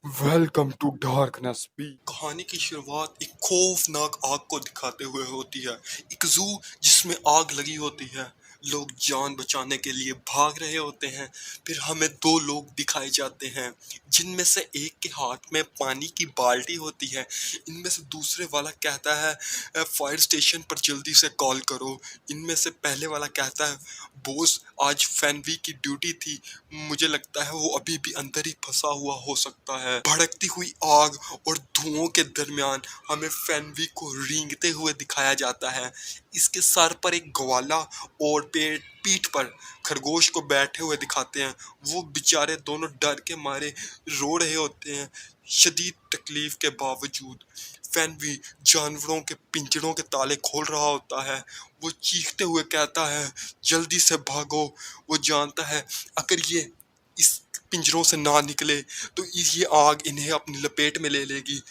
Welcome to darkness B. कहानी की शुरुआत एक खौफनाक आग को दिखाते हुए होती है। एक जू जिसमें आग लगी होती है। लोग जान बचाने के लिए भाग रहे होते हैं। फिर हमें दो लोग दिखाए जाते हैं, जिनमें से एक के हाथ में पानी की बाल्टी होती है। इनमें से दूसरे वाला कहता है फायर स्टेशन पर जल्दी से कॉल करो। इनमें से पहले वाला कहता है बॉस, आज फैनवी की ड्यूटी थी, मुझे लगता है वो अभी भी अंदर ही फंसा हुआ हो सकता है। भड़कती हुई आग और धुओं के दरमियान हमें फैनवी को रेंगते हुए दिखाया जाता है। इसके सर पर एक ग्वाला और पीठ पर खरगोश को बैठे हुए दिखाते हैं। वो बेचारे दोनों डर के मारे रो रहे होते हैं। शदीद तकलीफ के बावजूद फैनवी जानवरों के पिंजरों के ताले खोल रहा होता है। वो चीखते हुए कहता है जल्दी से भागो। वो जानता है अगर ये इस पिंजरों से ना निकले तो ये आग इन्हें अपनी लपेट में ले लेगी।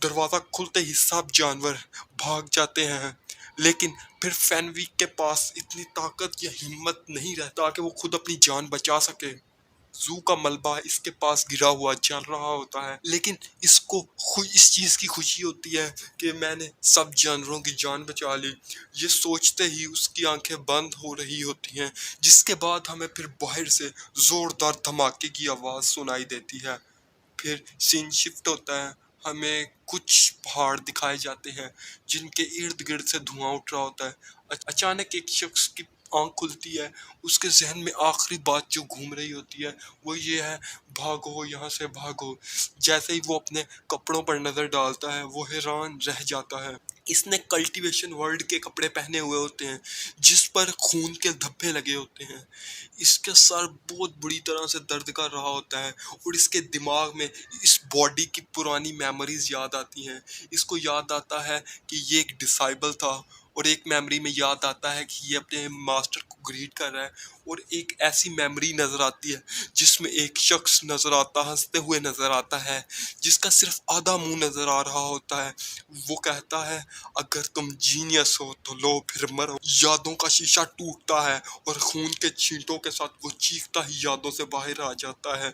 दरवाजा खुलते ही सब जानवर भाग जाते हैं, लेकिन फिर फैनवी के पास इतनी ताकत या हिम्मत नहीं रहता कि वो खुद अपनी जान बचा सके। जू का मलबा इसके पास गिरा हुआ चल रहा होता है, लेकिन इसको इस चीज की खुशी होती है कि मैंने सब जानवरों की जान बचा ली। ये सोचते ही उसकी आंखें बंद हो रही होती हैं, जिसके बाद हमें फिर बाहर से जोरदार धमाके की आवाज सुनाई देती है। फिर सीन शिफ्ट होता है। हमें कुछ पहाड़ दिखाए जाते हैं, जिनके इर्द गिर्द से धुआं उठ रहा होता है। अचानक एक शख्स की आंख खुलती है। उसके जहन में आखिरी बात जो घूम रही होती है वो ये है, भागो यहाँ से भागो। जैसे ही वो अपने कपड़ों पर नजर डालता है वो हैरान रह जाता है। इसने कल्टीवेशन वर्ल्ड के कपड़े पहने हुए होते हैं, जिस पर खून के धब्बे लगे होते हैं। इसका सर बहुत बुरी तरह से दर्द कर रहा होता है और इसके दिमाग में इस बॉडी की पुरानी मेमोरीज याद आती हैं। इसको याद आता है कि ये एक डिसाइबल था, और एक मेमोरी में याद आता है कि ये अपने मास्टर को ग्रीट कर रहा है। और एक ऐसी मेमोरी नजर आती है जिसमें एक शख्स नजर आता, हंसते हुए नजर आता है, जिसका सिर्फ आधा मुंह नजर आ रहा होता है। वो कहता है अगर तुम जीनियस हो तो लो फिर मरो। यादों का शीशा टूटता है और खून के छींटों के साथ वो चीखता ही यादों से बाहर आ जाता है।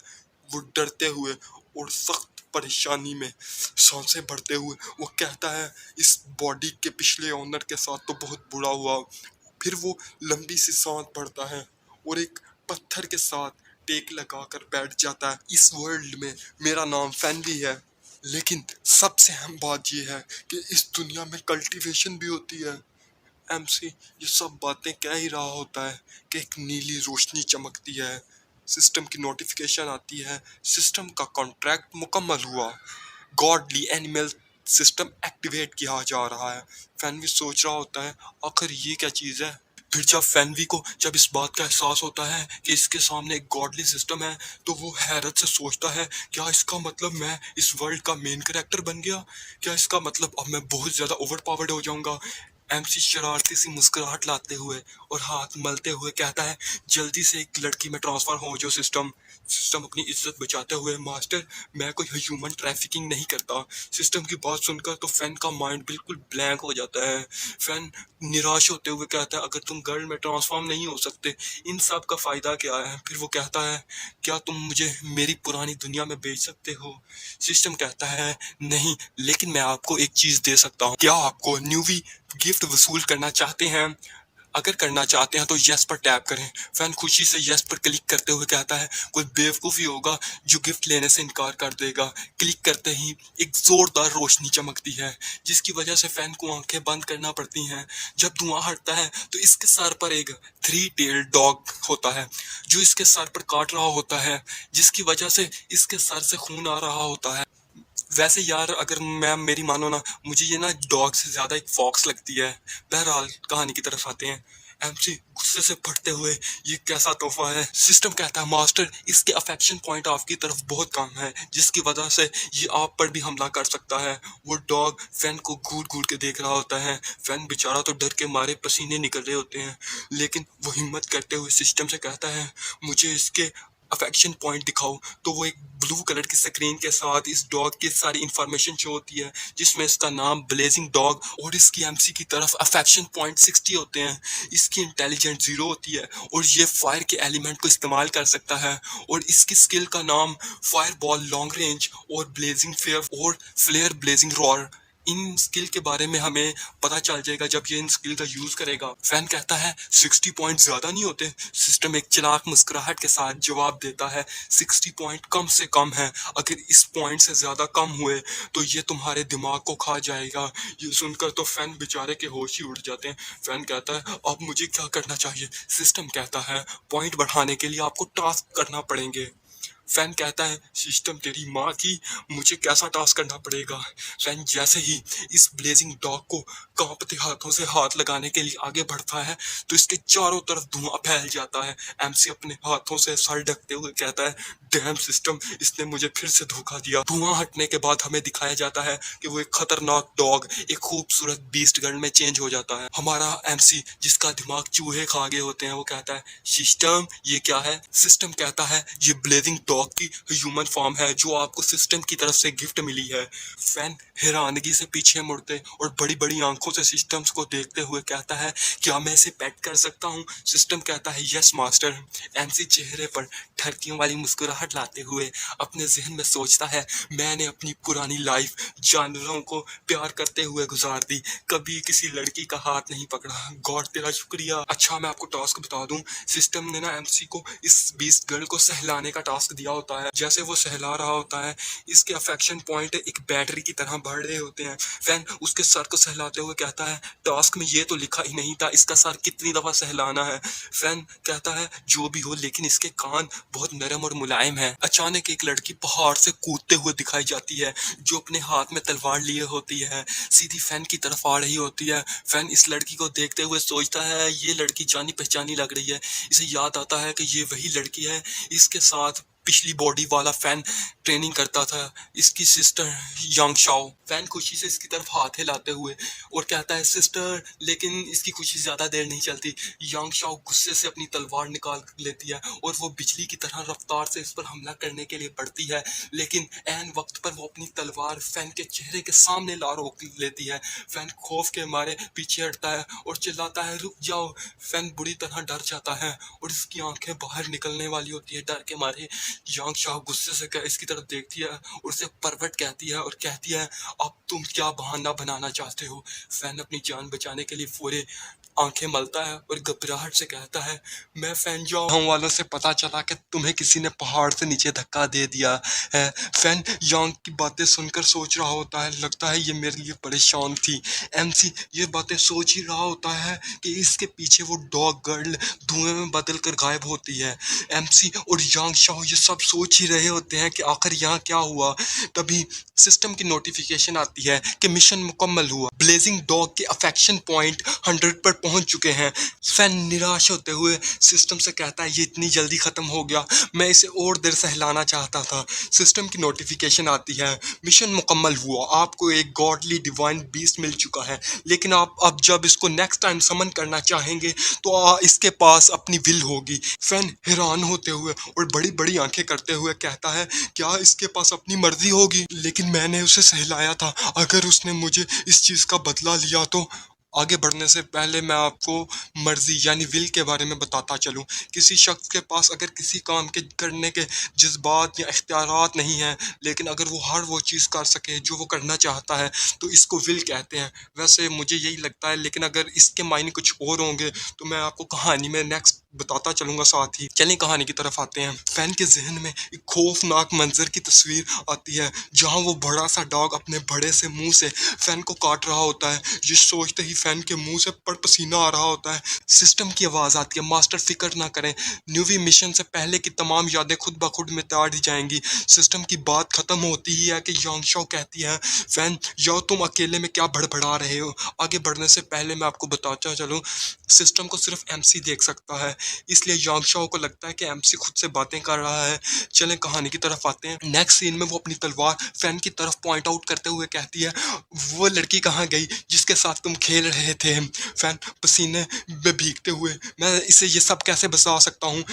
वो डरते हुए और सख्त परेशानी में सांसें भरते हुए वो कहता है इस बॉडी के पिछले ओनर के साथ तो बहुत बुरा हुआ। फिर वो लंबी सी सांस भरता है और एक पत्थर के साथ टेक लगाकर बैठ जाता है। इस वर्ल्ड में मेरा नाम फैनवी है, लेकिन सबसे अहम बात यह है कि इस दुनिया में कल्टीवेशन भी होती है। एमसी ये सब बातें कह ही रहा होता है कि एक नीली रोशनी चमकती है। सिस्टम की नोटिफिकेशन आती है, सिस्टम का कॉन्ट्रैक्ट मुकम्मल हुआ, गॉडली एनिमल सिस्टम एक्टिवेट किया जा रहा है। फैनवी सोच रहा होता है आखिर ये क्या चीज़ है। फिर जब फैनवी को जब इस बात का एहसास होता है कि इसके सामने एक गॉडली सिस्टम है, तो वो हैरत से सोचता है क्या इसका मतलब मैं इस वर्ल्ड का मेन कैरेक्टर बन गया? क्या इसका मतलब अब मैं बहुत ज्यादा ओवर पावर्ड हो जाऊंगा? एमसी शरारती सी मुस्कुराहट लाते हुए और हाथ मलते हुए कहता है जल्दी से एक लड़की में ट्रांसफर हो जो सिस्टम। सिस्टम अपनी इज्जत बचाते हुए मास्टर मैं कोई ह्यूमन ट्रैफिकिंग नहीं करता। सिस्टम की बात सुनकर तो फैन का माइंड बिल्कुल ब्लैंक हो जाता है। फैन निराश होते हुए कहता है अगर तुम गर्ल में ट्रांसफॉर्म नहीं हो सकते इन सब का फायदा क्या है? फिर वो कहता है क्या तुम मुझे मेरी पुरानी दुनिया में बेच सकते हो? सिस्टम कहता है नहीं, लेकिन मैं आपको एक चीज दे सकता हूँ। क्या आपको न्यूवी गिफ्ट वसूल करना चाहते हैं? अगर करना चाहते हैं तो यस पर टैप करें। फैन खुशी से यस पर क्लिक करते हुए कहता है कोई बेवकूफ़ी होगा जो गिफ्ट लेने से इनकार कर देगा। क्लिक करते ही एक जोरदार रोशनी चमकती है, जिसकी वजह से फैन को आंखें बंद करना पड़ती हैं। जब धुआं हटता है तो इसके सर पर एक 3 टेल डॉग होता है, जो इसके सर पर काट रहा होता है, जिसकी वजह से इसके सर से खून आ रहा होता है। वैसे यार अगर मैं मेरी मानो ना, मुझे ये ना डॉग से ज्यादा एक फॉक्स लगती है। बहरहाल कहानी की तरफ आते हैं। एमसी गुस्से से फटते हुए ये कैसा तोहफा है? सिस्टम कहता है मास्टर इसके अफेक्शन पॉइंट आपकी तरफ बहुत कम है, जिसकी वजह से ये आप पर भी हमला कर सकता है। वो डॉग फैन को घूर घूर के देख रहा होता है। फैन बेचारा तो डर के मारे पसीने निकल रहे होते हैं, लेकिन वो हिम्मत करते हुए सिस्टम से कहता है मुझे इसके अफेक्शन पॉइंट दिखाओ, तो वो एक ब्लू कलर की स्क्रीन के साथ इस डॉग की सारी इंफॉर्मेशन शो होती है, जिसमें इसका नाम ब्लेजिंग डॉग और इसकी एमसी की तरफ अफेक्शन पॉइंट 60 होते हैं। इसकी इंटेलिजेंट 0 होती है और ये फायर के एलिमेंट को इस्तेमाल कर सकता है। और इसकी स्किल का नाम फायर बॉल लॉन्ग रेंज और ब्लेजिंग फेयर और फ्लेयर ब्लेजिंग रॉर। इन स्किल के बारे में हमें पता चल जाएगा जब ये इन स्किल का यूज करेगा। फैन कहता है 60 पॉइंट ज्यादा नहीं होते। सिस्टम एक चालाक मुस्कुराहट के साथ जवाब देता है 60 पॉइंट कम से कम है, अगर इस पॉइंट से ज्यादा कम हुए तो ये तुम्हारे दिमाग को खा जाएगा। ये सुनकर तो फैन बेचारे के होश ही उड़ जाते हैं। फैन कहता है अब मुझे क्या करना चाहिए? सिस्टम कहता है पॉइंट बढ़ाने के लिए आपको टास्क करना पड़ेंगे। फैन कहता है सिस्टम तेरी माँ की, मुझे कैसा टास्क करना पड़ेगा? फैन जैसे ही इस ब्लेजिंग डॉग को कांपते हाथों से हाथ लगाने के लिए आगे बढ़ता है तो इसके चारों तरफ धुआं फैल जाता है। एमसी अपने हाथों से सर ढकते हुए कहता है डैम सिस्टम, इसने मुझे फिर से धोखा दिया। धुआं हटने के बाद हमें दिखाया जाता है कि वो एक खतरनाक डॉग एक खूबसूरत बीस्ट गर्ल में चेंज हो जाता है। हमारा एमसी जिसका दिमाग चूहे खा गए होते हैं वो कहता है सिस्टम ये क्या है? सिस्टम कहता है ये ब्लेजिंग डॉग की ह्यूमन फॉर्म है जो आपको सिस्टम की तरफ से गिफ्ट मिली है। फैन हैरानगी से पीछे मुड़ते और बड़ी बड़ी आंखों से सिस्टम्स को देखते हुए कहता है क्या मैं इसे पेट कर सकता हूँ? सिस्टम कहता है यस मास्टर। एमसी चेहरे पर ठरकियों वाली मुस्कुराहट लाते हुए अपने जहन में सोचता है मैंने अपनी पुरानी लाइफ जानवरों को प्यार करते हुए गुजार दी, कभी किसी लड़की का हाथ नहीं पकड़ा। गॉड तेरा शुक्रिया। अच्छा मैं आपको टास्क बता दूं, सिस्टम ने ना एमसी को इस बीस्ट गर्ल को सहलाने का टास्क दिया होता है। जैसे वो सहला रहा होता है इसके अफेक्शन पॉइंट एक बैटरी की तरह बढ़ रहे होते हैं। फैन उसके सर को सहलाते हुए कहता है टास्क में ये तो लिखा ही नहीं था इसका सर कितनी दफा सहलाना है। फैन कहता है जो भी हो लेकिन इसके कान बहुत नरम और मुलायम है। अचानक एक लड़की पहाड़ से कूदते हुए दिखाई जाती है जो अपने हाथ में तलवार लिए होती है, सीधी फैन की तरफ आ रही होती है। फैन इस लड़की को देखते हुए सोचता है ये लड़की जानी पहचानी लग रही है। इसे याद आता है कि ये वही लड़की है इसके साथ पिछली बॉडी वाला फैन ट्रेनिंग करता था, इसकी सिस्टर यांग शाओ। फैन खुशी से इसकी तरफ हाथ हिलाते हुए और कहता है सिस्टर, लेकिन इसकी खुशी ज्यादा देर नहीं चलती। यांग शाओ गुस्से से अपनी तलवार निकाल लेती है और वो बिजली की तरह रफ्तार से इस पर हमला करने के लिए बढ़ती है, लेकिन ऐन वक्त पर वो अपनी तलवार फैन के चेहरे के सामने ला रोक लेती है। फैन खौफ के मारे पीछे हटता है और चिल्लाता है रुक जाओ। फैन बुरी तरह डर जाता है और इसकी आंखें बाहर निकलने वाली होती है डर के मारे। यांग शाओ गुस्से से इसकी तरफ देखती है और उसे परवट कहती है और कहती है अब तुम क्या बहाना बनाना चाहते हो? फैन अपनी जान बचाने के लिए पूरे आंखें मलता है और घबराहट से कहता है मैं फैन गांव वालों से पता चला कि तुम्हें किसी ने पहाड़ से नीचे धक्का दे दिया है। फैन यांग की बातें सुनकर सोच रहा होता है लगता है ये मेरे लिए परेशान थी। एमसी ये बातें सोच ही रहा होता है कि इसके पीछे वो डॉग गर्ल धुएं में बदल कर गायब होती है। एमसी और यांग शाओ ये सब सोच ही रहे होते हैं कि आखिर यहाँ क्या हुआ। तभी सिस्टम की नोटिफिकेशन आती है कि मिशन मुकम्मल हुआ, ब्लेजिंग डॉग के अफेक्शन पॉइंट 100 पर पहुंच चुके हैं। फैन निराश होते हुए सिस्टम से कहता है ये इतनी जल्दी खत्म हो गया, मैं इसे और देर सहलाना चाहता था। सिस्टम की नोटिफिकेशन आती है मिशन मुकम्मल हुआ, आपको एक गॉडली डिवाइन बीस्ट मिल चुका है, लेकिन आप अब जब इसको नेक्स्ट टाइम समन करना चाहेंगे तो इसके पास अपनी विल होगी। फैन हैरान होते हुए और बड़ी बड़ी आंखें करते हुए कहता है क्या इसके पास अपनी मर्जी होगी? लेकिन मैंने उसे सहलाया था, अगर उसने मुझे इस चीज का बदला लिया तो। आगे बढ़ने से पहले मैं आपको मर्जी यानी विल के बारे में बताता चलूं। किसी शख्स के पास अगर किसी काम के करने के जज्बात या इख्तियारात नहीं है, लेकिन अगर वो हर वो चीज़ कर सके जो वो करना चाहता है तो इसको विल कहते हैं। वैसे मुझे यही लगता है, लेकिन अगर इसके मायने कुछ और होंगे तो मैं आपको कहानी में नेक्स्ट बताता चलूंगा। साथ ही चलिए कहानी की तरफ आते हैं। फैन के जहन में एक खौफनाक मंजर की तस्वीर आती है जहां वो बड़ा सा डॉग अपने बड़े से मुंह से फैन को काट रहा होता है। ये सोचते ही फैन के मुंह से पसीना आ रहा होता है। सिस्टम की आवाज आती है मास्टर फिक्र ना करें, न्यूवी मिशन से पहले की तमाम यादें खुद ब खुद मिटा दी जाएंगी। सिस्टम की बात खत्म होती ही है कि यांग शाओ कहती है फैन याओ तुम अकेले में क्या भड़बड़ा रहे हो? आगे बढ़ने से पहले मैं आपको बताता चलूं सिस्टम को सिर्फ एमसी देख सकता है। इसलिए यांग शाओ को लगता है कि एमसी खुद से बातें कर रहा है। चलें कहानी की तरफ आते हैं। नेक्स्ट सीन में वो अपनी तलवार फैन की तरफ पॉइंट आउट करते हुए कहती है, वो लड़की कहाँ गई जिसके साथ तुम खेल रहे थे? फैन पसीने में भीगते हुए, मैं इसे ये सब कैसे बता सकता हूँ?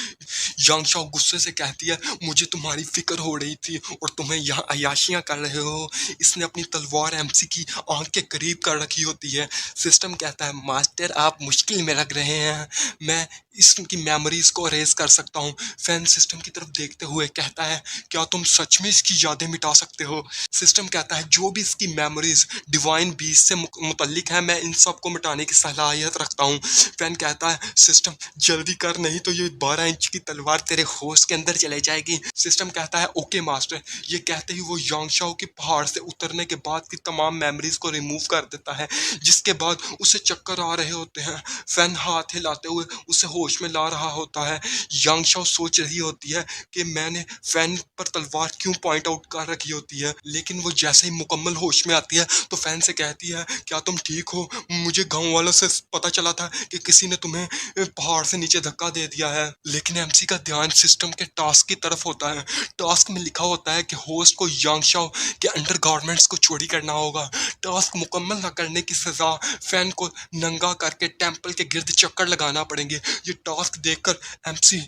यांग शाओ गुस्से से कहती है, मुझे तुम्हारी फिक्र हो रही थी और तुम्हें यहाँ अय्याशियाँ कर रहे हो। इसने अपनी तलवार एमसी की आंख के करीब कर रखी होती है। सिस्टम कहता है, मास्टर आप मुश्किल में लग रहे हैं, मैं इसकी मेमोरीज को अरेज कर सकता हूँ। फैन सिस्टम की तरफ देखते हुए कहता है, क्या तुम सच में इसकी यादें मिटा सकते हो? सिस्टम कहता है, जो भी इसकी मेमोरीज डिवाइन बीस्ट से मुतल्लिक है, मैं इन सब को मिटाने की सलाहियत रखता हूँ। फैन कहता है, सिस्टम जल्दी कर, नहीं तो ये 12 इंच की तलवार तेरे होश के अंदर चले जाएगी। सिस्टम कहता है, ओके मास्टर। ये कहते ही वो यांग शाओ के पहाड़ से उतरने के बाद की तमाम मेमोरीज को रिमूव कर देता है, जिसके बाद उसे चक्कर आ रहे होते हैं। फैन हाथ हिलाते हुए उसे होश में ला रहा होता है। यांग शाओ सोच रही होती है कि मैंने फैन पर तलवार क्यों पॉइंट आउट कर रखी होती है, लेकिन वो जैसे ही मुकम्मल होश में आती है तो फैन से कहती है, क्या तुम ठीक हो? मुझे गांव वालों से पता चला था कि किसी ने तुम्हें पहाड़ से नीचे धक्का दे दिया है। लेकिन एमसी का ध्यान सिस्टम के टास्क की तरफ होता है। टास्क में लिखा होता है कि होस्ट को यांग शाओ के अंडरगारमेंट्स को चोरी करना होगा। टास्क मुकम्मल न करने की सजा फैन को नंगा करके टेंपल के गिर्द चक्कर लगाना पड़ेंगे। ये टास्क देखकर एमसी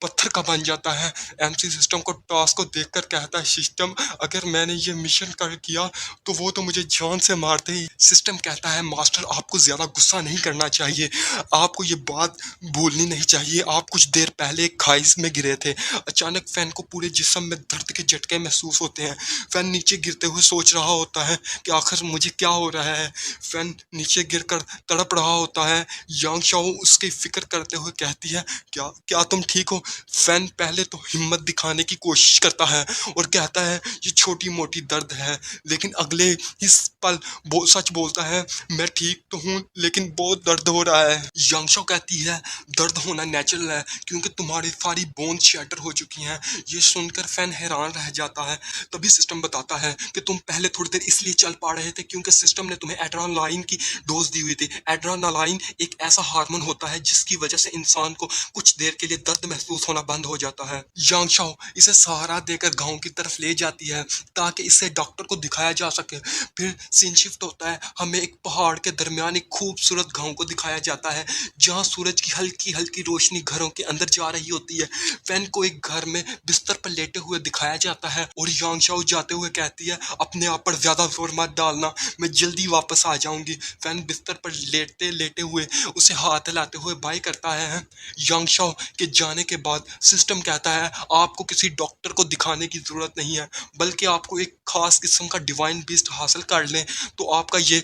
पत्थर का बन जाता है। एमसी सिस्टम को टास्क को देखकर कहता है, सिस्टम अगर मैंने ये मिशन कर किया तो वो तो मुझे जान से मारते ही। सिस्टम कहता है, मास्टर आपको ज्यादा गुस्सा नहीं करना चाहिए, आपको ये बात भूलनी नहीं चाहिए, आप कुछ देर पहले एक खाई में गिरे थे। अचानक फैन को पूरे जिस्म में दर्द के झटके महसूस होते हैं। फैन नीचे गिरते हुए सोच रहा होता है कि आखिर मुझे क्या हो रहा है। फैन नीचे गिरकर तड़प रहा होता है। यांग शाओ उसकी फिक्र करते हुए कहती है, क्या क्या तुम ठीक हो? फैन पहले तो हिम्मत दिखाने की कोशिश करता है और कहता है, ये छोटी मोटी दर्द है, लेकिन अगले इस पल सच बोलता है, मैं ठीक तो हूँ लेकिन बहुत दर्द हो रहा है। यांग शाओ कहती है, दर्द होना नेचुरल है क्योंकि तुम्हारी सारी बोन शैटर हो चुकी हैं। ये सुनकर फैन हैरान रह जाता है। तभी सिस्टम बताता है कि तुम पहले थोड़ी देर इसलिए चल पा रहे थे क्योंकि सिस्टम ने तुम्हें एड्रेनालाइन की डोज दी हुई थी। एड्रेनालाइन एक ऐसा हार्मोन होता है जिसकी वजह से इंसान को कुछ देर के लिए दर्द महसूस होना बंद हो जाता है। यांग शाओ इसे सहारा देकर गांव की तरफ ले जाती है ताकि इसे डॉक्टर को दिखाया जा सके। फिर सीन शिफ्ट होता है, हमें एक पहाड़ के दरमियान एक खूबसूरत गांव को दिखाया जाता है जहां सूरज की हल्की हल्की रोशनी घरों के अंदर जा रही होती है। फैन को एक घर में बिस्तर पर लेटे हुए दिखाया जाता है और यांग शाओ जाते हुए कहती है, अपने आप पर ज्यादा जोर मत डालना, मैं जल्दी वापस आ जाऊंगी। फैन बिस्तर पर लेटे लेटे हुए उसे हाथ हिलाते हुए बाय करता है। यांग शाओ के जाने के बाद सिस्टम कहता है, आपको किसी डॉक्टर को दिखाने की जरूरत नहीं है, बल्कि आपको एक खास किस्म का डिवाइन बीस्ट हासिल कर लें तो आपका ये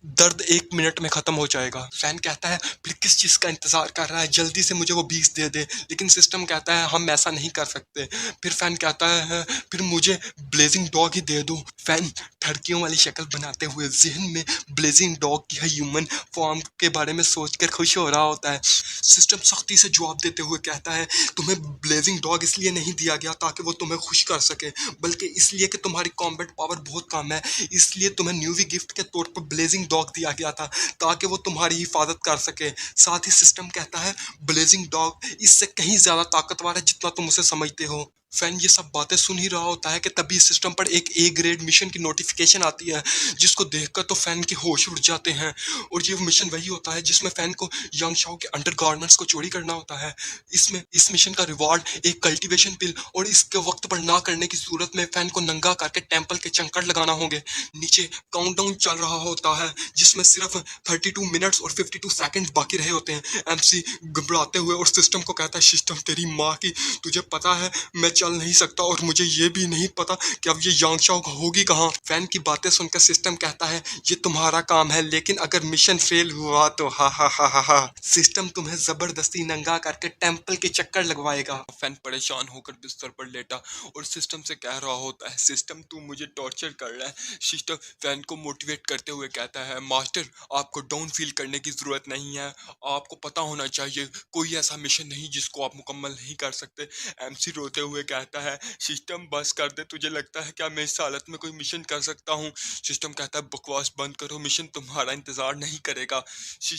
दर्द 1 मिनट में खत्म हो जाएगा। फैन कहता है, फिर किस चीज का इंतजार कर रहा है, जल्दी से मुझे वो बीज दे दे। लेकिन सिस्टम कहता है, हम ऐसा नहीं कर सकते। फिर फैन कहता है, फिर मुझे ब्लेजिंग डॉग ही दे दो। फैन ठड़कियों वाली शक्ल बनाते हुए जहन में ब्लेजिंग डॉग की ह्यूमन फॉर्म के बारे में सोचकर खुश हो रहा होता है। सिस्टम सख्ती से जवाब देते हुए कहता है, तुम्हें ब्लेजिंग डॉग इसलिए नहीं दिया गया ताकि वो तुम्हें खुश कर सके, बल्कि इसलिए कि तुम्हारी कॉम्बैट पावर बहुत कम है, इसलिए तुम्हें न्यूवी गिफ्ट के तौर पर ब्लेजिंग डॉग दिया गया था ताकि वो तुम्हारी हिफाजत कर सके। साथ ही सिस्टम कहता है, ब्लेजिंग डॉग इससे कहीं ज्यादा ताकतवर है जितना तुम उसे समझते हो। फैन ये सब बातें सुन ही रहा होता है कि तभी सिस्टम पर एक ए ग्रेड मिशन की नोटिफिकेशन आती है, जिसको देखकर तो फैन के होश उड़ जाते हैं। और ये मिशन वही होता है जिसमें फैन को यांग शाओ के अंडरगारमेंट्स को चोरी करना होता है। इसमें इस मिशन का रिवार्ड एक कल्टीवेशन पिल और इसके वक्त पर ना करने की सूरत में फैन को नंगा करके टेंपल के चंकर लगाना होंगे। नीचे काउंटडाउन चल रहा होता है जिसमें सिर्फ 32 मिनट्स और 52 सेकंड बाकी रहे होते हैं। एमसी घबराते हुए और सिस्टम को कहता है, सिस्टम तेरी माँ की, तुझे पता है मैं चल नहीं सकता और मुझे ये भी नहीं पता कि अब ये यांग शाओ होगी कहाँ। फैन की बातें सुनकर सिस्टम कहता है, ये तुम्हारा काम है, लेकिन अगर मिशन फेल हुआ तो हा हा हा हा हा, सिस्टम तुम्हें जबरदस्ती नंगा करके टेंपल के चक्कर लगवाएगा। फैन परेशान होकर बिस्तर पर लेटा और सिस्टम से कह रहा होता है, सिस्टम तू मुझे टॉर्चर कर रहा है। सिस्टम फैन को मोटिवेट करते हुए कहता है, मास्टर आपको डाउन फील करने की जरूरत नहीं है, आपको पता होना चाहिए कोई ऐसा मिशन नहीं जिसको आप मुकम्मल नहीं कर सकते। एमसी रोते हुए कहता है सिस्टम बस कर दे, तुझे लगता है क्या मैं इस हालत में कोई मिशन कर सकता हूँ? सिस्टम कहता है बकवास बंद करो, मिशन तुम्हारा इंतजार नहीं करेगा।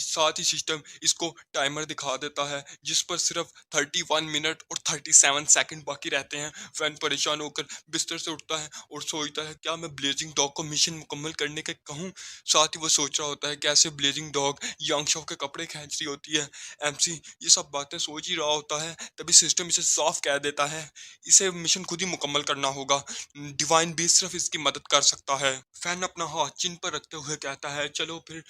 साथ ही सिस्टम इसको टाइमर दिखा देता है जिस पर सिर्फ 31 मिनट और 37 सेकंड बाकी रहते हैं। फैन परेशान होकर बिस्तर से उठता है और सोचता है क्या मैं ब्लेजिंग डॉग को मिशन मुकम्मल करने के कहूँ। साथ ही वो सोच रहा होता है कैसे ब्लेजिंग डॉग यांगशाओ के कपड़े खींच रही होती है। एमसी ये सब बातें सोच ही रहा होता है, तभी सिस्टम इसे साफ कह देता है इसे मिशन खुद ही मुकम्मल करना होगा, डिवाइन भी सिर्फ इसकी मदद कर सकता है। फैन अपना हाथ चिन पर रखते हुए कहता है चलो फिर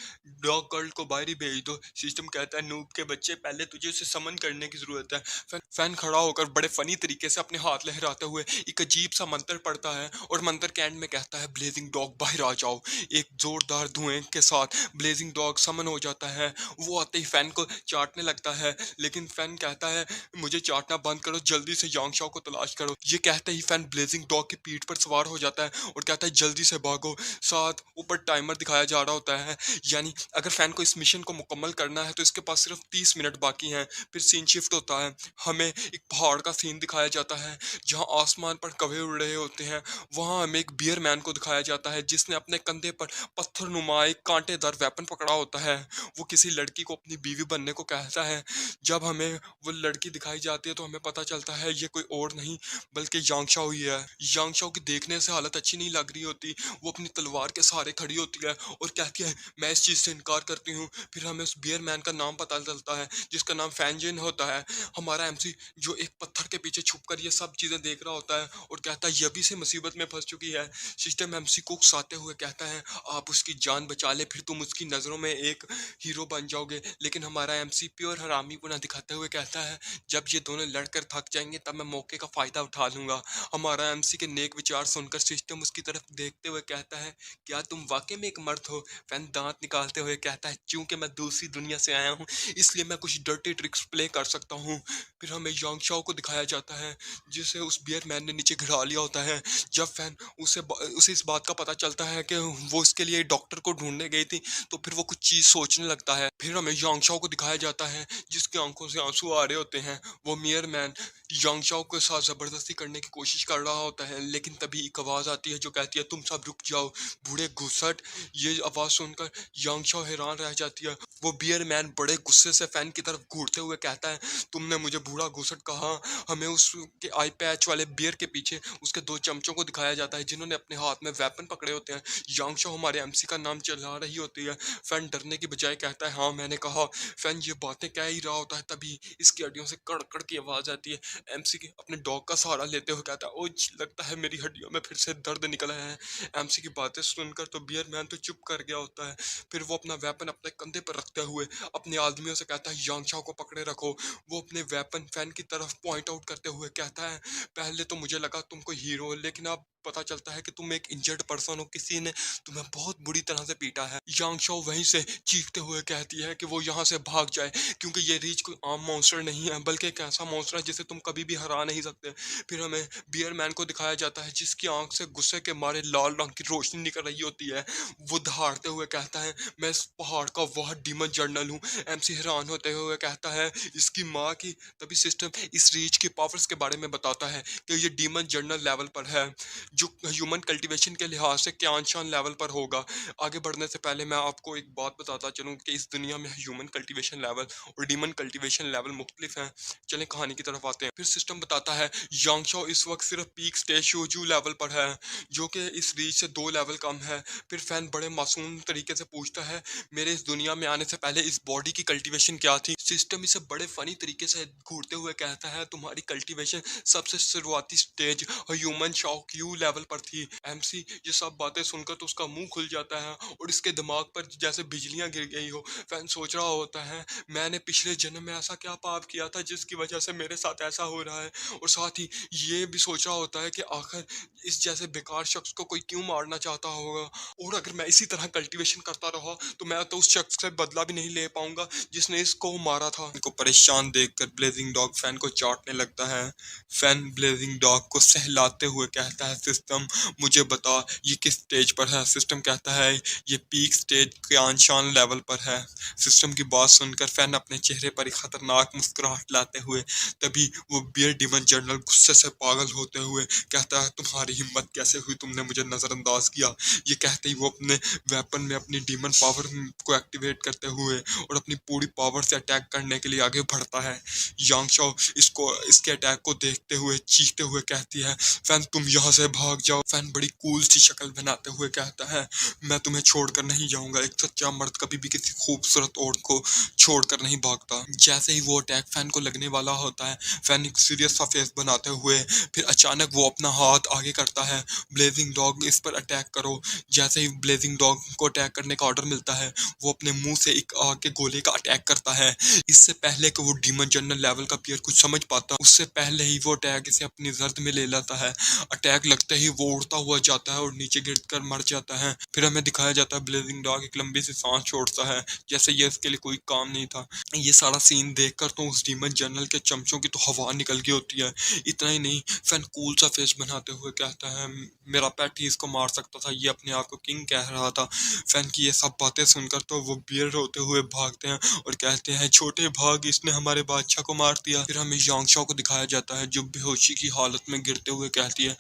डॉग गर्ल को बाहर ही भेज दो। सिस्टम कहता है नूब के बच्चे, पहले तुझे उसे समन करने की जरूरत है। फैन खड़ा होकर बड़े फनी तरीके से अपने हाथ लहराते हुए एक अजीब सा मंत्र पढ़ता है और मंत्र के एंड में कहता है ब्लेजिंग डॉग बाहर आ जाओ। एक जोरदार धुएं के साथ ब्लेजिंग डॉग समन हो जाता है। वो आते ही फैन को चाटने लगता है, लेकिन फैन कहता है मुझे चाटना बंद करो, जल्दी से यांगशाओ को तलाश करो। ये कहते ही फैन ब्लेजिंग डॉग की पीठ पर सवार हो जाता है और कहता है जल्दी से भागो। साथ ऊपर टाइमर दिखाया जा रहा होता है, यानी अगर फैन को इस मिशन को मुकम्मल करना है तो इसके पास सिर्फ 30 मिनट बाकी हैं। फिर सीन शिफ्ट होता है, हमें एक पहाड़ का सीन दिखाया जाता है जहां आसमान पर कौवे उड़ रहे होते हैं। वहां हमें एक बियर मैन को दिखाया जाता है जिसने अपने कंधे पर पत्थर नुमा एक कांटेदार वेपन पकड़ा होता है। वो किसी लड़की को अपनी बीवी बनने को कहता है। जब हमें वो लड़की दिखाई जाती है तो हमें पता चलता है ये कोई और नहीं बल्कि यांगशाओ ही है। यांगशाओ की देखने से हालत अच्छी नहीं लग रही होती, वो अपनी तलवार के सहारे खड़ी होती है और कहती है मैं इस चीज से इनकार करती हूँ। फिर हमें उस बियर मैन का नाम पता चलता है जिसका नाम फैनजिन होता है। हमारा एमसी जो एक पत्थर के पीछे छुपकर ये सब चीजें देख रहा होता है और कहता है ये भी से मुसीबत में फंस चुकी है। सिस्टम एमसी को उकसाते हुए कहता है आप उसकी जान बचा ले, फिर तुम उसकी नजरों में एक हीरो बन जाओगे। लेकिन हमारा एमसी प्योर हरामी पुना दिखाते हुए कहता है जब ये दोनों लड़कर थक जाएंगे तब मैं मौके का फायदा उठा लूंगा। हमारा एमसी के नेक विचार सुनकर सिस्टम उसकी तरफ देखते हुए कहता है क्या तुम वाकई में एक मर्द हो? फैन दांत निकालते हुए कहता है चूंकि मैं दूसरी दुनिया से आया हूँ इसलिए मैं कुछ डर्टी ट्रिक्स प्ले कर सकता हूँ। फिर हमें यांगशाओ को दिखाया जाता है जिसे उस बियर मैन ने नीचे गिरा लिया होता है। जब फैन उसे इस बात का पता चलता है कि वो इसके लिए डॉक्टर को ढूंढने गई थी तो फिर वो कुछ चीज सोचने लगता है। फिर हमें यांगशाओ को दिखाया जाता है जिसकी आंखों से आंसू आ रहे होते हैं। वो मियर मैन यांगशाओ के साथ जबरदस्ती करने की कोशिश कर रहा होता है, लेकिन तभी एक आवाज आती है जो कहती है तुम सब रुक जाओ बूढ़े घुसट। ये आवाज सुनकर यांगशाओ हैरान रह जाती है। वो बियर मैन बड़े गुस्से से फैन की तरफ घूरते हुए कहता है तुमने मुझे बूढ़ा घुसट कहा। हमें उसके आई पैच वाले बियर के पीछे उसके दो चमचों को दिखाया जाता है जिन्होंने अपने हाथ में वेपन पकड़े होते हैं। यांगशाओ हमारे एमसी का नाम चला रही होती है। फैन डरने की बजाय कहता है हाँ मैंने कहा। फैन ये बातें कह ही रहा होता है तभी इसकी हड्डियों से कड़कड़ की आवाज आती है। एमसी के अपने डॉग का सहारा लेते हुए कहता है ओ लगता है मेरी हड्डियों में फिर से दर्द निकला है। एमसी की बातें सुनकर तो बियर मैन तो चुप कर गया होता है। फिर वो अपना वेपन अपने कंधे पर रखते हुए अपने आदमियों से कहता है यांगशाओ को पकड़े रखो। वो अपने वेपन फैन की तरफ पॉइंट आउट करते हुए कहता है पहले तो मुझे लगा तुम कोई हीरो हो, लेकिन अब पता चलता है कि तुम एक इंजर्ड पर्सन हो, किसी ने तुम्हें बहुत बुरी तरह से पीटा है। यांगशाओ वहीं से चीखते हुए कहती है कि वो यहाँ से भाग जाए क्योंकि ये रीच कोई आम मॉन्स्टर नहीं है बल्कि एक ऐसा मॉन्स्टर है जिसे तुम कभी भी हरा नहीं सकते। फिर हमें बियर मैन को दिखाया जाता है जिसकी आंख से गुस्से के मारे लाल रंग की रोशनी निकल रही होती है। वो दहाड़ते हुए कहता है मैं इस पहाड़ का वह डीमन जर्नल हूँ। एमसी हैरान होते हुए कहता है इसकी माँ की। तभी सिस्टम इस रीच के पावर्स के बारे में बताता है कि ये डीमन जर्नल लेवल पर है जो ह्यूमन कल्टीवेशन के लिहाज से क्यांशान लेवल पर होगा। आगे बढ़ने से पहले मैं आपको एक बात बताता चलूं कि इस दुनिया में ह्यूमन कल्टीवेशन लेवल और डीमन कल्टीवेशन लेवल मुख्तलिफ हैं। चलें कहानी की तरफ आते हैं। फिर सिस्टम बताता है यांगशाओ इस वक्त सिर्फ पीक स्टेज शोजू लेवल पर है जो कि इस रीच से 2 लेवल कम है। फिर फैन बड़े मासूम तरीके से पूछता है मेरे इस दुनिया में आने से पहले इस बॉडी की कल्टीवेशन क्या थी? सिस्टम इसे बड़े फनी तरीके से घूरते हुए कहता है तुम्हारी कल्टीवेशन सबसे शुरुआती stage human shock you level पर थी। एमसी ये सब बातें सुनकर तो उसका मुंह खुल जाता है और इसके दिमाग पर जैसे बिजलियां गिर गई हो। फैन सोच रहा होता है मैंने पिछले जन्म में ऐसा क्या पाप किया था जिसकी वजह से मेरे साथ ऐसा हो रहा है। और साथ ही ये भी सोच रहा होता है कि आखिर इस जैसे बेकार शख्स को कोई क्यों मारना चाहता होगा, और अगर मैं इसी तरह कल्टीवेशन करता रहा तो मैं तो उस शख्स से बदला भी नहीं ले पाऊंगा जिसने इसको मारा था। इनको परेशान देखकर ब्लेजिंग डॉग फैन को चाटने लगता है। फैन ब्लेजिंग डॉग को सहलाते हुए कहता है सिस्टम मुझे बता ये किस स्टेज पर है। सिस्टम कहता है ये पीक स्टेज के आंशान लेवल पर है। सिस्टम की बात सुनकर फैन अपने चेहरे पर एक खतरनाक मुस्कुराहट लाते हुए तभी वो बियर डीमन जनरल गुस्से से पागल होते हुए कहता है तुम्हारी हिम्मत कैसे हुई, तुमने मुझे नजरअंदाज किया। ये कहते ही वो अपने वेपन में अपनी डीमन पावर को एक्टिवेट करते हुए और अपनी पूरी पावर से अटैक करने के लिए आगे बढ़ता है। यांग शाओ इसके अटैक को देखते हुए चीखते हुए कहती है फैन तुम यहाँ से भाग जाओ। फैन बड़ी कूल सी शक्ल बनाते हुए कहता है मैं तुम्हें छोड़कर नहीं जाऊंगा, एक सच्चा मर्द कभी भी किसी खूबसूरत औरत को छोड़कर नहीं भागता। जैसे ही वो अटैक फैन को लगने वाला होता है फैन एक सीरियस सा फेस बनाते हुए फिर अचानक वो अपना हाथ आगे करता है, ब्लेजिंग डॉग इस पर अटैक करो। जैसे ही ब्लेजिंग डॉग को अटैक करने का ऑर्डर मिलता है वो अपने मुंह से एक आग के गोले का अटैक करता है। इससे पहले कि वो डीमन जनरल लेवल का प्लेयर कुछ समझ पाता उससे पहले ही वो अटैक इसे अपनी जर्द में ले लेता है। अटैक लगते ही वो उड़ता हुआ जाता है और नीचे गिर कर मर जाता है। फिर हमें दिखाया जाता है ब्लेजिंग डॉग एक लंबी सी सांस छोड़ता है जैसे ये इसके लिए कोई काम नहीं था। ये सारा सीन देखकर तो उस डीमन जनरल के चमचों की तो हवा निकल गई होती है। इतना ही नहीं फैन कूल सा फेस बनाते हुए कहता है मेरा पेट ही इसको मार सकता था, ये अपने आप को किंग कह रहा था। फैन की ये सब बातें सुनकर तो वो बियर होते हुए भागते हैं और कहते हैं छोटे भाग इसने हमारे बादशाह को मार दिया। फिर हमें यांग शाओ को दिखाया जाता है जो बेहोशी की हालत में गिरते हुए कहती है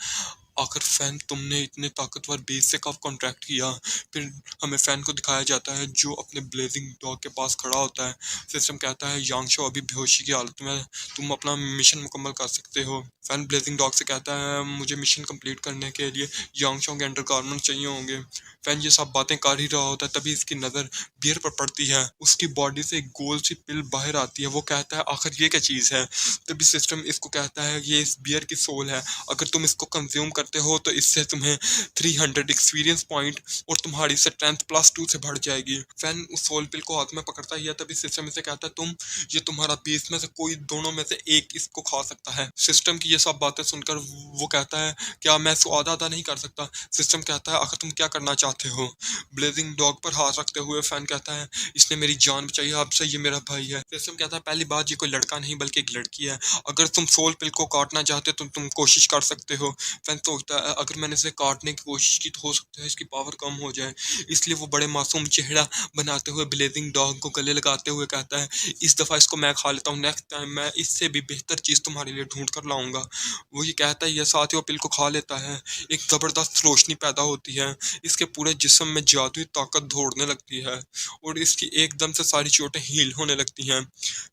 आखिर फैन तुमने इतने ताकतवर बेस से कब कॉन्ट्रैक्ट किया। फिर हमें फैन को दिखाया जाता है जो अपने ब्लेजिंग डॉग के पास खड़ा होता है। सिस्टम कहता है यांग शाओ अभी बेहोशी की हालत में, तुम अपना मिशन मुकम्मल कर सकते हो। फैन ब्लेजिंग डॉग से कहता है मुझे मिशन कंप्लीट करने के लिए यांग शाओ के अंडरगारमेंट चाहिए होंगे। फैन ये सब बातें कर ही रहा होता है तभी इसकी नज़र बियर पर पड़ती है। उसकी बॉडी से एक गोल सी पिल बाहर आती है। वो कहता है आखिर ये क्या चीज़ है। तभी सिस्टम इसको कहता है ये इस बियर की सोल है, अगर तुम इसको कंज्यूम करते हो तो इससे तुम्हें 300 एक्सपीरियंस पॉइंट और तुम्हारी स्ट्रेंथ +2 से बढ़ जाएगी। फैन उस सोल पिल को हाथ में पकड़ता ही है तभी सिस्टम इसे कहता है तुम ये तुम्हारा बेस में से कोई दोनों में से एक इसको खा सकता है। सिस्टम की ये सब बातें सुनकर वो कहता है क्या मैं इसको आधा आधा नहीं कर सकता। सिस्टम कहता है आखिर तुम क्या करना चाहते हो। ब्लेजिंग डॉग पर हाथ रखते हुए फैन कहता है इसने मेरी जान बचाई, अब से ये मेरा भाई है। सिस्टम कहता है पहली बात ये कोई लड़का नहीं बल्कि एक लड़की है, अगर तुम सोल पिल को काटना चाहते तो तुम कोशिश कर सकते हो। फैन सोचता है अगर मैंने इसे काटने की कोशिश की तो हो सकता है इसकी पावर कम हो जाए, इसलिए वो बड़े मासूम चेहरा बनाते हुए ब्लेजिंग डॉग को गले लगाते हुए कहता है इस दफ़ा इसको मैं खा लेता हूँ, नेक्स्ट टाइम मैं इससे भी बेहतर चीज़ तुम्हारे लिए ढूंढ कर लाऊंगा। वो ये कहता है ये साथ ही वो पिल को खा लेता है। एक ज़बरदस्त रोशनी पैदा होती है, इसके पूरे जिस्म में जादुई ताकत दौड़ने लगती है और इसकी एकदम से सारी चोटें हील होने लगती हैं।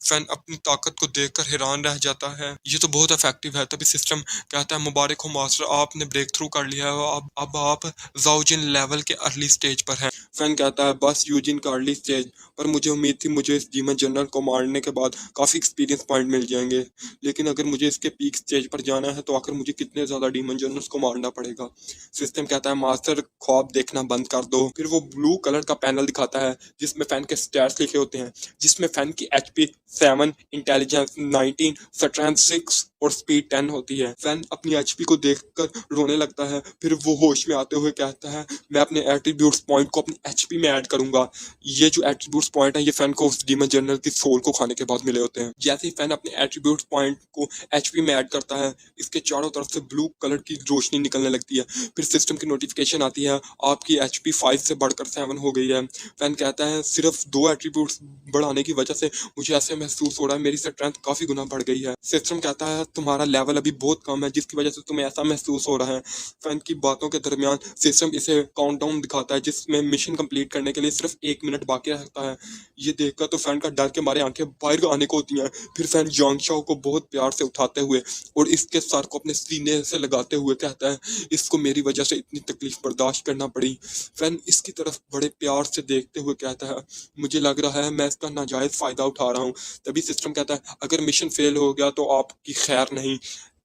फैन अपनी ताकत को देखकर हैरान रह जाता है, ये तो बहुत इफेक्टिव है। तभी सिस्टम कहता है मुबारक हो मास्टर, आपने ब्रेक थ्रू कर लिया है, अब आप जाओजिन लेवल के अर्ली स्टेज पर हैं। फैन कहता है बस यूजिन का अर्ली स्टेज, पर मुझे उम्मीद थी मुझे इस डीमन जनरल को मारने के बाद काफ़ी एक्सपीरियंस पॉइंट मिल जाएंगे, लेकिन अगर मुझे इसके पीक स्टेज पर जाना है तो आखिर मुझे कितने ज़्यादा डीमन जनरल्स को मारना पड़ेगा। सिस्टम कहता है मास्टर ख्वाब देखना बंद कर दो। फिर वो ब्लू कलर का पैनल दिखाता है जिसमें फैन के स्टैट्स लिखे होते हैं, जिसमें फैन की HP 7, इंटेलिजेंस 19, स्ट्रेंथ 6 और स्पीड 10 होती है। फैन अपनी HP को देखकर रोने लगता है, फिर वो होश में आते हुए कहता है मैं अपने एट्रीब्यूट्स पॉइंट को अपनी HP में ऐड करूंगा। ये जो एट्रीब्यूट्स पॉइंट है ये फैन को उस डीमन जनरल की सोल को खाने के बाद मिले होते हैं। जैसे ही फैन अपने एट्रीब्यूट्स पॉइंट को HP में ऐड करता है इसके चारों तरफ से ब्लू कलर की रोशनी निकलने लगती है। फिर सिस्टम की नोटिफिकेशन आती है आपकी HP 5 से बढ़कर 7 हो गई है। फैन कहता है सिर्फ 2 एट्रीब्यूट्स बढ़ाने की वजह से मुझे ऐसे महसूस हो रहा है मेरी स्ट्रेंथ काफी गुना बढ़ गई है। सिस्टम कहता है तुम्हारा लेवल अभी बहुत कम है जिसकी वजह से तुम्हें ऐसा महसूस हो रहा है। फैन की बातों के दरमियान सिस्टम इसे काउंटडाउन दिखाता है जिसमें मिशन कंप्लीट करने के लिए सिर्फ 1 मिनट बाकी रहता है। ये देखकर तो फैन का डर के मारे आंखें बाहर आने को होती हैं। फिर फैन यांग शाओ को बहुत प्यार से उठाते हुए और इसके सर को अपने सीने से लगाते हुए कहता है इसको मेरी वजह से इतनी तकलीफ बर्दाश्त करना पड़ी। फैन इसकी तरफ बड़े प्यार से देखते हुए कहता है मुझे लग रहा है मैं इसका नाजायज फायदा उठा रहा हूँ। तभी सिस्टम कहता है अगर मिशन फेल हो गया तो आपकी खैर नहीं,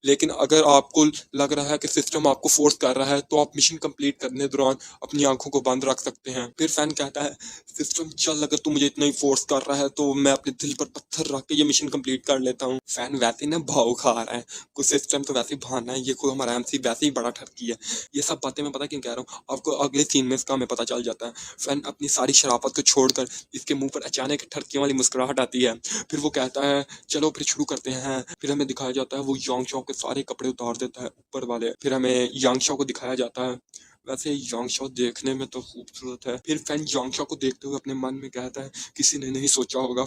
लेकिन अगर आपको लग रहा है कि सिस्टम आपको फोर्स कर रहा है तो आप मिशन कंप्लीट करने दौरान अपनी आंखों को बंद रख सकते हैं। फिर फैन कहता है सिस्टम चल अगर तू मुझे इतना ही फोर्स कर रहा है तो मैं अपने दिल पर पत्थर रख के ये मिशन कंप्लीट कर लेता हूँ। फैन वैसे ही ना भाव खा रहा है, कुछ सिस्टम तो वैसे ही बहाना है, ये कोई हमारा MC वैसे ही बड़ा ठरकी है। ये सब बातें मैं पता क्यों कह रहा हूँ आपको अगले सीन में इसका हमें पता चल जाता है। फैन अपनी सारी शराफत को छोड़कर इसके मुंह पर अचानक ठरकियों वाली मुस्कुराहट आती है। फिर वो कहता है चलो फिर शुरू करते हैं। फिर हमें दिखाया जाता है वो यांग शाओ के सारे कपड़े उतार देता है ऊपर वाले। फिर हमें यांग शाओ को दिखाया जाता है। वैसे यांग शाओ देखने में तो खूबसूरत है। फिर फैन यांग शाओ को देखते हुए अपने मन में कहता है किसी ने नहीं सोचा होगा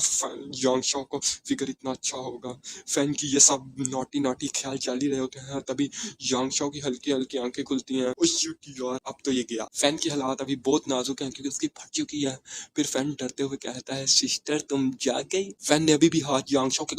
यांग शाओ को फिगर इतना अच्छा होगा। फैन की ये सब नॉटी नॉटी ख्याल चल ही रहे होते हैं, तभी यांग शाओ की हल्की हल्की आंखें खुलती हैं। ओ शिट यार, अब तो ये गया। फैन की हालात अभी बहुत नाजुक हैं क्योंकि उसकी फट चुकी है। फिर फैन डरते हुए कहता है सिस्टर तुम जाग गई। फैन ने अभी भी हाथ यांग शाओ के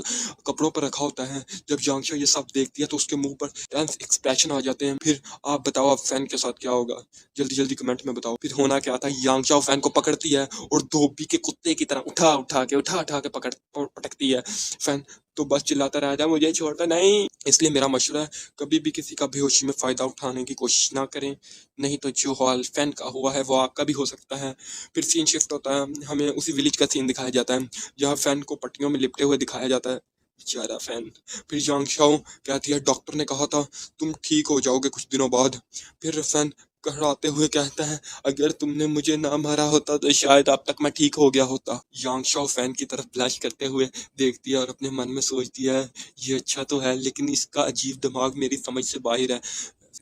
कपड़ों पर रखा होता है। जब यांग शाओ ये सब देखती है तो उसके मुंह पर टेंस एक्सप्रेशन आ जाते हैं। फिर आप बताओ अब फैन के साथ क्या होगा, जल्दी जल्दी कमेंट में बताओ। फिर होना क्या था, यांग शाओ फैन को पकड़ती है और धोबी के कुत्ते की तरह उठा उठा के पटकती है। फैन तो बस चिल्लाता रह जा मुझे छोड़ता नहीं। इसलिए मेरा मशवरा है कभी भी किसी का बेहोशी में फायदा उठाने की कोशिश ना करें, नहीं तो जो हाल फैन का हुआ है वो आपका भी हो सकता है। फिर सीन शिफ्ट होता है, हमें उसी विलेज का सीन दिखाया जाता है जहाँ फैन को पट्टियों में लिपटे हुए दिखाया जाता है। बेचारा फैन। फिर यांग शाओ कहती है डॉक्टर ने कहा था तुम ठीक हो जाओगे कुछ दिनों बाद। फिर फैन कहराते हुए कहता है अगर तुमने मुझे ना मारा होता तो शायद अब तक मैं ठीक हो गया होता। यांग शाओ फैन की तरफ ब्लश करते हुए देखती है और अपने मन में सोचती है ये अच्छा तो है लेकिन इसका अजीब दिमाग मेरी समझ से बाहर है।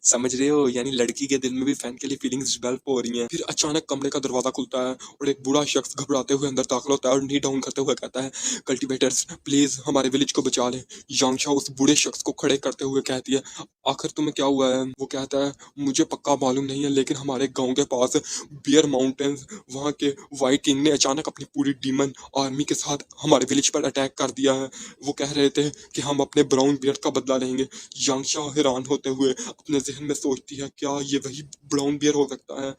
समझ रहे हो, यानी लड़की के दिल में भी फैन के लिए फीलिंग्स डेवलप हो रही हैं। फिर अचानक कमरे का दरवाजा खुलता है और एक बूढ़ा शख्स घबराते हुए अंदर दाखिल होता है और नी डाउन करते हुए कहता है कल्टीवेटर्स प्लीज हमारे विलेज को बचा लें। यांग शाओ उस बूढ़े शख्स को खड़े करते हुए कहती है आखिर तुम्हें क्या हुआ है। वो कहता है मुझे पक्का मालूम नहीं है लेकिन हमारे गांव के पास बियर माउंटेन्स, वहाँ के व्हाइट किंग ने अचानक अपनी पूरी डीमन आर्मी के साथ हमारे विलेज पर अटैक कर दिया है। वो कह रहे थे कि हम अपने ब्राउन बियर का बदला लेंगे। यांग शाओ हैरान होते हुए अपने जहन में सोचती है क्या ये वही ब्राउन बियर हो सकता है,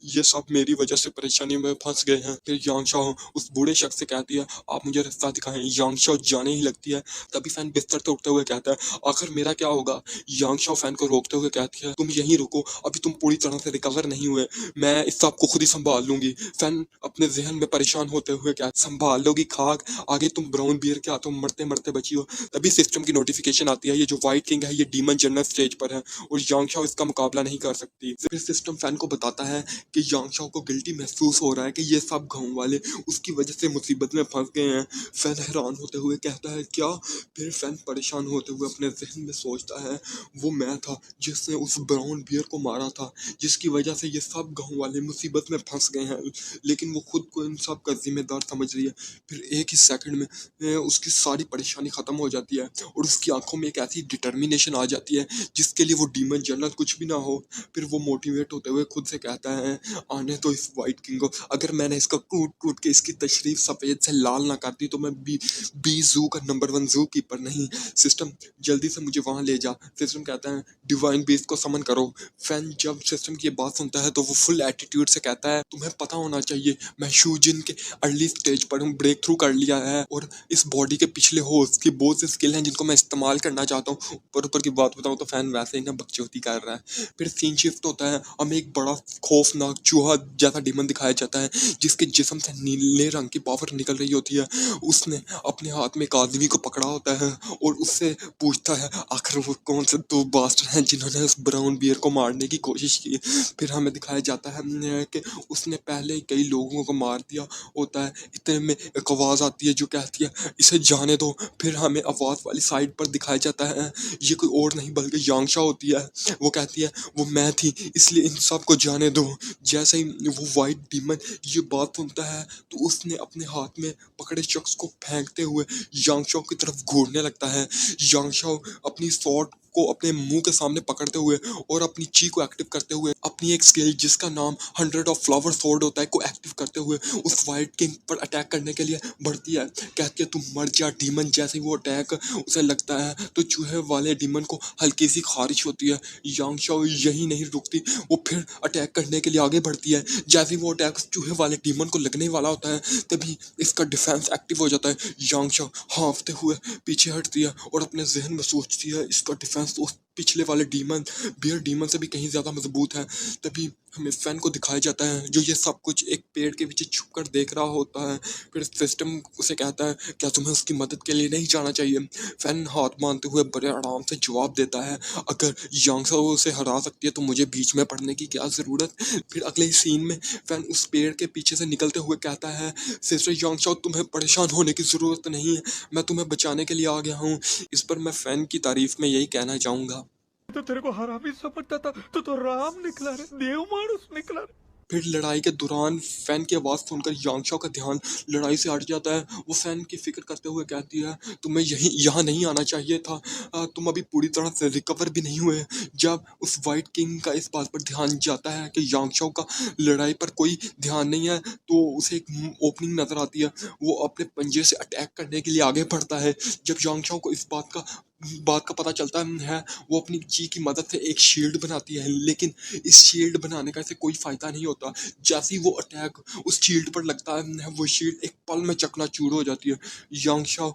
ये सब मेरी वजह से परेशानी में फंस गए हैं। फिर यांग शाओ उस बूढ़े शख्स से कहती है आप मुझे रास्ता दिखाएं। यांग शाओ जाने ही लगती है, तभी फैन बिस्तर से उठते हुए कहता है आखिर मेरा क्या होगा। यांग शाओ फैन को रोकते हुए कहती है तुम यहीं रुको, अभी तुम पूरी तरह से रिकवर नहीं हुए, मैं इस सब को खुद ही संभाल लूंगी। फैन अपने जहन में परेशान होते हुए क्या संभाल लोगी खाक, आगे तुम ब्राउन बियर क्या तुम मरते मरते बची हो। तभी सिस्टम की नोटिफिकेशन आती है ये जो व्हाइट किंग है ये डीमन जनरल स्टेज पर है और यांग शाओ इसका मुकाबला नहीं कर सकती। फिर सिस्टम फैन को बताता है कि यांग शाओ को गिल्टी महसूस हो रहा है कि ये सब गाँव वाले उसकी वजह से मुसीबत में फंस गए हैं। फैन हैरान होते हुए कहता है क्या। फिर फैन परेशान होते हुए अपने जहन में सोचता है वो मैं था जिसने उस ब्राउन बियर को मारा था, जिसकी वजह से ये सब गाँव वाले मुसीबत में फंस गए हैं, लेकिन वो खुद को इन सब का जिम्मेदार समझ रही है। फिर एक ही सेकंड में उसकी सारी परेशानी खत्म हो जाती है और उसकी आंखों में एक ऐसी डिटर्मिनेशन आ जाती है जिसके लिए वो डीमन जनरल कुछ भी ना हो। फिर वो मोटिवेट होते हुए खुद से कहता है आने तो इस व्हाइट किंग को, अगर मैंने इसका कूट कूट के इसकी तशरीफ सफेद से लाल ना करती तो मैं बी जू का नंबर 1 जू कीपर नहीं। सिस्टम जल्दी से मुझे वहां ले जा। सिस्टम कहता है डिवाइन बीस्ट को समन करो। फैन जब सिस्टम की ये बात सुनता है तो वो फुल एटीट्यूड से कहता है तुम्हें पता होना चाहिए मैं शूजिन के अर्ली स्टेज पर हूँ, ब्रेक थ्रू कर लिया है और इस बॉडी के पिछले होस्ट की बहुत से स्किल हैं जिनको मैं इस्तेमाल करना चाहता हूँ। ऊपर ऊपर की बात बताऊँ तो फैन वैसे ही ना बकचोदी कर रहा है। फिर सीन शिफ्ट होता है, हमें एक बड़ा खौफनाक चूहा जैसा डीमन दिखाया जाता है जिसके जिस्म से नीले रंग की पावर निकल रही होती है। उसने अपने हाथ में एक आदमी को पकड़ा होता है और उससे पूछता है आखिर वो कौन से दो बास्टर हैं जिन्होंने उस ब्राउन बियर को मारने की कोशिश की। फिर हमें दिखाया जाता है कि उसने पहले ही कई लोगों को मार दिया होता है। इतने में एक आवाज़ आती है जो कहती है इसे जाने दो। फिर हमें आवाज़ वाली साइड पर दिखाया जाता है ये कोई और नहीं बल्कि यांग शाओ होती है। वो कहती है वो मैं थी इसलिए इन सब को जाने दो। जैसे ही वो वाइट डीमन ये बात सुनता है तो उसने अपने हाथ में पकड़े शख्स को फेंकते हुए यांग शाओ की तरफ घूरने लगता है। यांग शाओ अपनी स्वॉर्ड को अपने मुंह के सामने पकड़ते हुए और अपनी ची को एक्टिव करते हुए अपनी एक स्किल जिसका नाम 100 ऑफ फ्लावर स्वॉर्ड होता है को एक्टिव करते हुए उस वाइट किंग पर अटैक करने के लिए बढ़ती है। कहती है तुम मर जा डीमन। जैसे ही वो अटैक उसे लगता है तो चूहे वाले डीमन को हल्की सी खारिश होती है। यांग शाओ यही नहीं रुकती, वो फिर अटैक करने के लिए आगे बढ़ती है। जैसे ही वो अटैक चूहे वाले डीमन को लगने वाला होता है तभी इसका डिफेंस एक्टिव हो जाता है। यांग शाओ हाँफते हुए पीछे हटती है और अपने जहन में सोचती है इसका डिफेंस तो पिछले वाले डीमन बियर डीमन से भी कहीं ज्यादा मजबूत है। तभी हमें फैन को दिखाया जाता है जो ये सब कुछ एक पेड़ के पीछे छुप कर देख रहा होता है। फिर सिस्टम उसे कहता है क्या तुम्हें उसकी मदद के लिए नहीं जाना चाहिए। फैन हाथ मानते हुए बड़े आराम से जवाब देता है अगर यांगसो उसे हरा सकती है तो मुझे बीच में पड़ने की क्या जरूरत। फिर अगले ही सीन में फैन उस पेड़ के पीछे से निकलते हुए कहता है सिस्टर यांगसो तुम्हें परेशान होने की जरूरत नहीं है, मैं तुम्हें बचाने के लिए आ गया हूँ। इस पर मैं फैन की तारीफ में यही कहना चाहूंगा। तो तेरे को हरामी समझता था, तो राम निकला रे, देव मानुस निकला रे। फिर लड़ाई के दौरान फैन की आवाज़ सुनकर यांगशाओ का ध्यान लड़ाई से हट जाता है। वो फैन की फिक्र करते हुए कहती है तुम्हें यहाँ नहीं आना चाहिए था, तुम अभी पूरी तरह से रिकवर भी नहीं हुए। जब उस वाइट किंग का इस बात पर ध्यान जाता है कि यांगशाओ का लड़ाई पर कोई ध्यान नहीं है तो उसे एक ओपनिंग नजर आती है। वो अपने पंजे से अटैक करने के लिए आगे बढ़ता है। जब यांगशाओ को इस बात का पता चलता है वो अपनी जी की मदद से एक शील्ड बनाती है, लेकिन इस शील्ड बनाने का इसे कोई फायदा नहीं होता। जैसे ही वो अटैक उस शील्ड पर लगता है वो शील्ड एक पल में चकनाचूर हो जाती है। यांगशाओ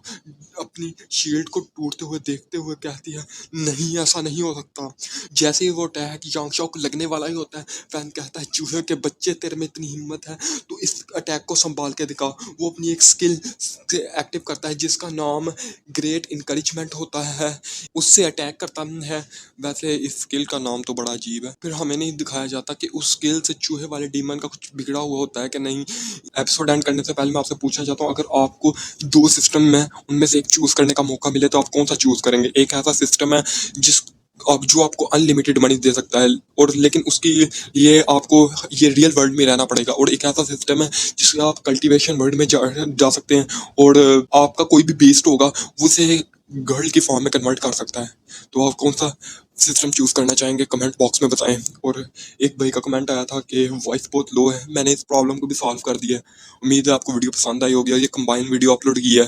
अपनी शील्ड को टूटते हुए देखते हुए कहती है नहीं ऐसा नहीं हो सकता। जैसे ही वो अटैक यांगशाओ को लगने वाला ही होता है फैन कहता है चूहे के बच्चे तेरे में इतनी हिम्मत है तो इस अटैक को संभाल के दिखा। वो अपनी एक स्किल एक्टिव करता है जिसका नाम ग्रेट इनकरेजमेंट होता है, उससे अटैक करता है। वैसे इस स्किल का नाम तो बड़ा अजीब है। फिर हमें नहीं दिखाया जाता कि उस स्किल से चूहे वाले डीमन का कुछ बिगड़ा हुआ होता है कि नहीं। एपिसोड एंड करने से पहले मैं आपसे पूछना चाहता हूँ अगर आपको दो सिस्टम में उनमें से एक चूज करने का मौका मिले तो आप कौन सा चूज करेंगे। एक ऐसा सिस्टम है जो आपको अनलिमिटेड मनी दे सकता है और लेकिन उसके लिए आपको ये रियल वर्ल्ड में रहना पड़ेगा, और एक ऐसा सिस्टम है जिससे आप कल्टीवेशन वर्ल्ड में जा सकते हैं और आपका कोई भी बेस्ट होगा वो उसे गर्ल की फॉर्म में कन्वर्ट कर सकता है। तो आप कौन सा सिस्टम चूज करना चाहेंगे कमेंट बॉक्स में बताएं। और एक भाई का कमेंट आया था कि वॉइस बहुत लो है, मैंने इस प्रॉब्लम को भी सॉल्व कर दिया है। उम्मीद है आपको वीडियो पसंद आई होगी और ये कंबाइन वीडियो अपलोड की है।